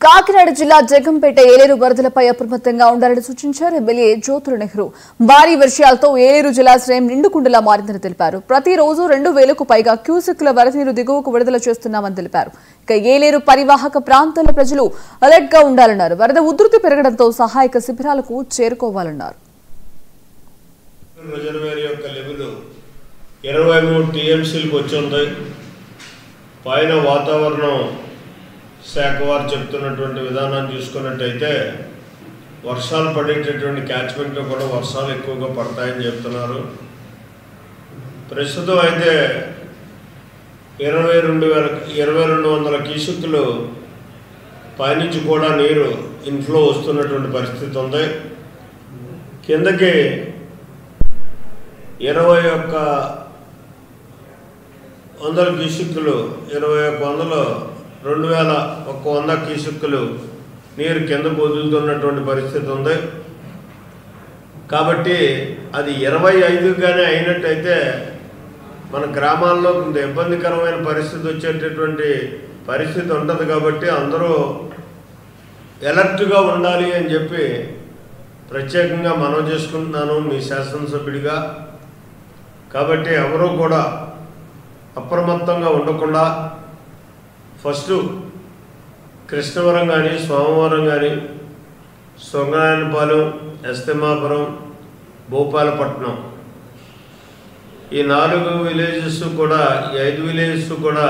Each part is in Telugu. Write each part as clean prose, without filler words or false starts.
కాకినాడ జిల్లా జగంపేట ఏలేరు వరదలపై అప్రమత్తంగా ఉండాలని సూచించారు ఎమ్మెల్యే జ్యోతుల నెహ్రూ. భారీ వర్షాలతో ఏలేరు జలాశయం నిండుకుండలా మారిందని తెలిపారు. ప్రతిరోజు 2000కు పైగా క్యూసెక్కుల వరద నీరు దిగువకు విడుదల చేస్తున్నామని తెలిపారు. ఇక ఏలేరు పరివాహక ప్రాంతాల ప్రజలు అలర్ట్ గా ఉండాలన్నారు. వరద ఉధృతి పెరగడంతో సహాయక శిబిరాలకు చేరుకోవాలన్నారు. 23 టీఎంసీలకు వచ్చింది. పైన వాతావరణం శాఖ వారు చెప్తున్నటువంటి విధానాన్ని చూసుకున్నట్టయితే వర్షాలు పడేటటువంటి క్యాచ్మెంట్లో కూడా వర్షాలు ఎక్కువగా పడతాయని చెప్తున్నారు. ప్రస్తుతం అయితే 2200 క్యూసెక్కులు పైనుంచి కూడా నీరు ఇన్ఫ్లో వస్తున్నటువంటి పరిస్థితి ఉంది. కిందకి 2100 క్యూసెక్కులు 2100 క్యూసెక్కులు నీరు కిందకు వదులుతున్నటువంటి పరిస్థితి ఉంది. కాబట్టి అది 25గానే అయినట్టయితే మన గ్రామాల్లో కొంత ఇబ్బందికరమైన పరిస్థితి వచ్చేటటువంటి పరిస్థితి ఉంటుంది. కాబట్టి అందరూ అలర్ట్గా ఉండాలి అని చెప్పి ప్రత్యేకంగా మనవి చేసుకుంటున్నాను మీ శాసనసభ్యుడిగా. కాబట్టి ఎవరూ కూడా అప్రమత్తంగా ఉండకుండా ఫస్ట్ కృష్ణవరం కానీ సోమవారం కానీ సొంగనాయనపాలెం, ఎస్తమాపురం, భూపాలపట్నం ఈ 4 విలేజెస్ కూడా ఈ 5 విలేజెస్ కూడా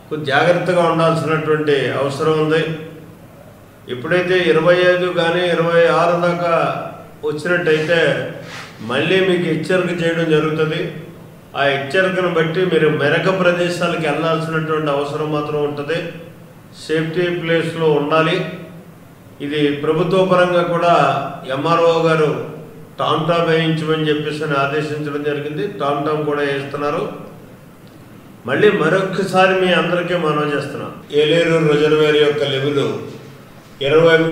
కొంచెం జాగ్రత్తగా ఉండాల్సినటువంటి అవసరం ఉంది. ఎప్పుడైతే 25 కానీ 26 దాకా వచ్చినట్టయితే మళ్ళీ మీకు హెచ్చరిక చేయడం జరుగుతుంది. ఆ హెచ్చరికను బట్టి మీరు మెరక ప్రదేశాలకు వెళ్ళాల్సినటువంటి అవసరం మాత్రం ఉంటుంది. సేఫ్టీ ప్లేస్లో ఉండాలి. ఇది ప్రభుత్వ పరంగా కూడా ఎంఆర్ఓ గారు టామ్ వేయించమని చెప్పేసి ఆదేశించడం జరిగింది. టామ్ కూడా వేస్తున్నారు. మళ్ళీ మరొకసారి మీ అందరికీ మనవి చేస్తున్నాం. ఏలేరు రిజర్వేర్ యొక్క లెవెల్ 20